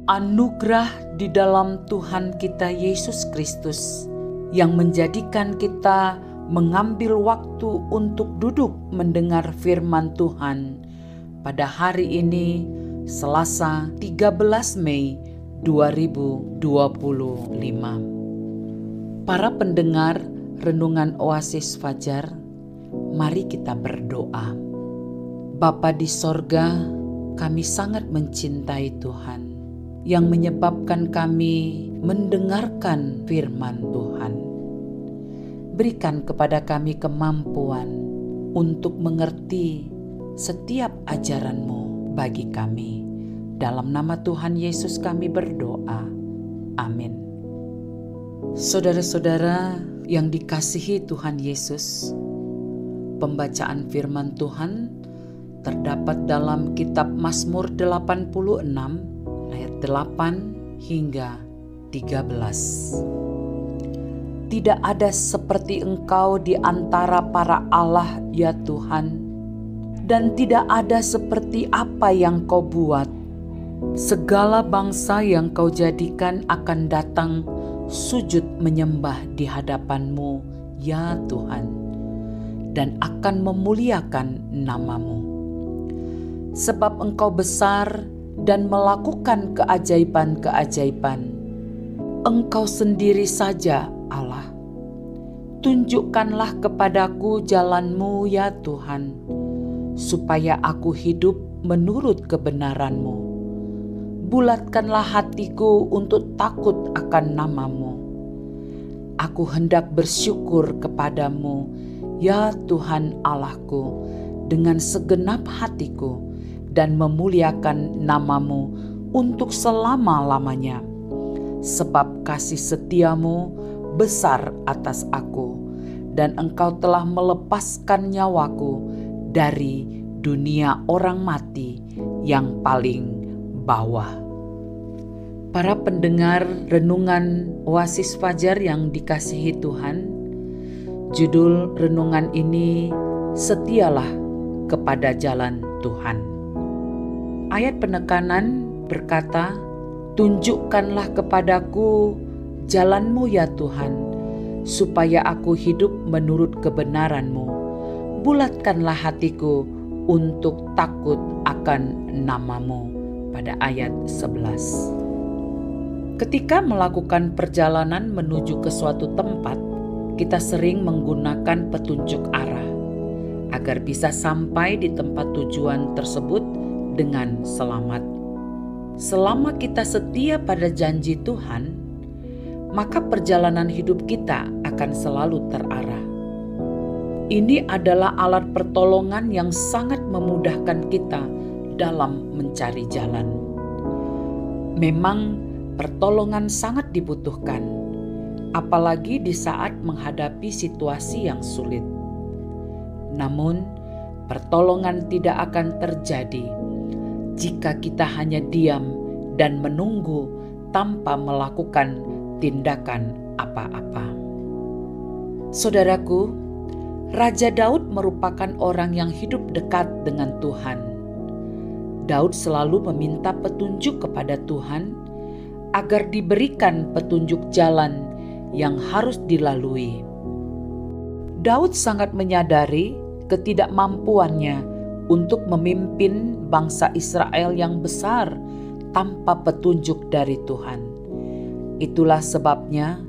Anugerah di dalam Tuhan kita Yesus Kristus yang menjadikan kita mengambil waktu untuk duduk mendengar firman Tuhan pada hari ini, Selasa 13 Mei 2025. Para pendengar Renungan Oasis Fajar, mari kita berdoa. Bapa di sorga, kami sangat mencintai Tuhan yang menyebabkan kami mendengarkan firman Tuhan. Berikan kepada kami kemampuan untuk mengerti setiap ajaran-Mu bagi kami. Dalam nama Tuhan Yesus kami berdoa. Amin. Saudara-saudara yang dikasihi Tuhan Yesus, pembacaan firman Tuhan terdapat dalam kitab Mazmur 86 ayat 8 hingga 13. Tidak ada seperti Engkau di antara para Allah, ya Tuhan, dan tidak ada seperti apa yang Kau buat. Segala bangsa yang Kau jadikan akan datang sujud menyembah di hadapan-Mu, ya Tuhan, dan akan memuliakan nama-Mu. Sebab Engkau besar dan melakukan keajaiban-keajaiban. Engkau sendiri saja Allah. Tunjukkanlah kepadaku jalan-Mu, ya Tuhan, supaya aku hidup menurut kebenaran-Mu. Bulatkanlah hatiku untuk takut akan nama-Mu. Aku hendak bersyukur kepadamu, ya Tuhan Allahku, dengan segenap hatiku, dan memuliakan nama-Mu untuk selama-lamanya. Sebab kasih setia-Mu besar atas aku, dan Engkau telah melepaskan nyawaku dari dunia orang mati yang paling bawah. Para pendengar Renungan Oasis Fajar yang dikasihi Tuhan, judul renungan ini, Setialah kepada Jalan Tuhan. Ayat penekanan berkata, tunjukkanlah kepadaku jalan-Mu, ya Tuhan, supaya aku hidup menurut kebenaran-Mu. Bulatkanlah hatiku untuk takut akan nama-Mu. Pada ayat 11. Ketika melakukan perjalanan menuju ke suatu tempat, kita sering menggunakan petunjuk arah agar bisa sampai di tempat tujuan tersebut dengan selamat. Selama kita setia pada janji Tuhan, maka perjalanan hidup kita akan selalu terarah. Ini adalah alat pertolongan yang sangat memudahkan kita dalam mencari jalan. Memang pertolongan sangat dibutuhkan, apalagi di saat menghadapi situasi yang sulit. Namun, pertolongan tidak akan terjadi jika kita hanya diam dan menunggu tanpa melakukan tindakan apa-apa. Saudaraku, Raja Daud merupakan orang yang hidup dekat dengan Tuhan. Daud selalu meminta petunjuk kepada Tuhan agar diberikan petunjuk jalan yang harus dilalui. Daud sangat menyadari ketidakmampuannya untuk memimpin bangsa Israel yang besar tanpa petunjuk dari Tuhan. Itulah sebabnya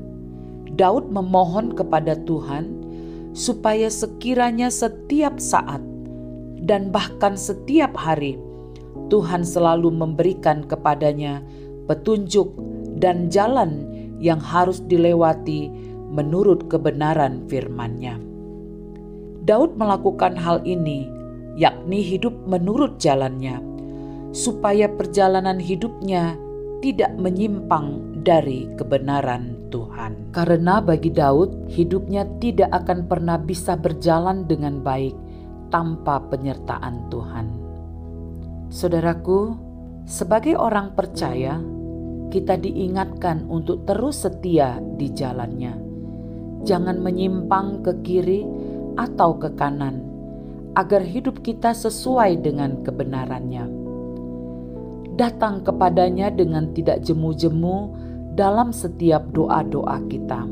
Daud memohon kepada Tuhan supaya sekiranya setiap saat dan bahkan setiap hari Tuhan selalu memberikan kepadanya petunjuk dan jalan yang harus dilewati menurut kebenaran firman-Nya. Daud melakukan hal ini, yakni hidup menurut jalannya, supaya perjalanan hidupnya tidak menyimpang dari kebenaran Tuhan. Karena bagi Daud, hidupnya tidak akan pernah bisa berjalan dengan baik tanpa penyertaan Tuhan. Saudaraku, sebagai orang percaya, kita diingatkan untuk terus setia di jalannya. Jangan menyimpang ke kiri atau ke kanan, agar hidup kita sesuai dengan kebenarannya. Datang kepadanya dengan tidak jemu-jemu dalam setiap doa-doa kita.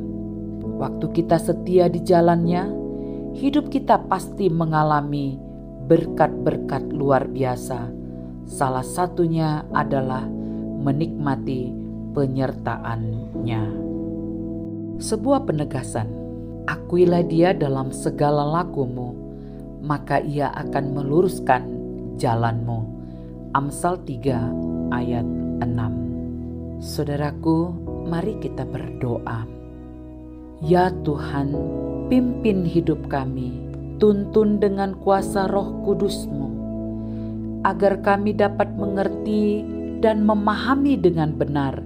Waktu kita setia di jalannya, hidup kita pasti mengalami berkat-berkat luar biasa. Salah satunya adalah menikmati penyertaan-Nya. Sebuah penegasan, akuilah Dia dalam segala lakumu, maka Ia akan meluruskan jalanmu. Amsal 3 ayat 6. Saudaraku, mari kita berdoa. Ya Tuhan, pimpin hidup kami, tuntun dengan kuasa Roh Kudus-Mu, agar kami dapat mengerti dan memahami dengan benar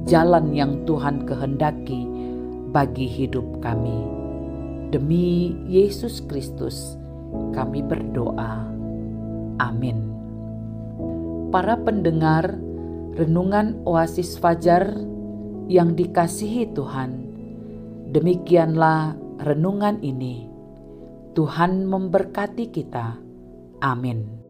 jalan yang Tuhan kehendaki bagi hidup kami. Demi Yesus Kristus, kami berdoa. Amin. Para pendengar renungan Oasis Fajar yang dikasihi Tuhan, demikianlah renungan ini. Tuhan memberkati kita. Amin.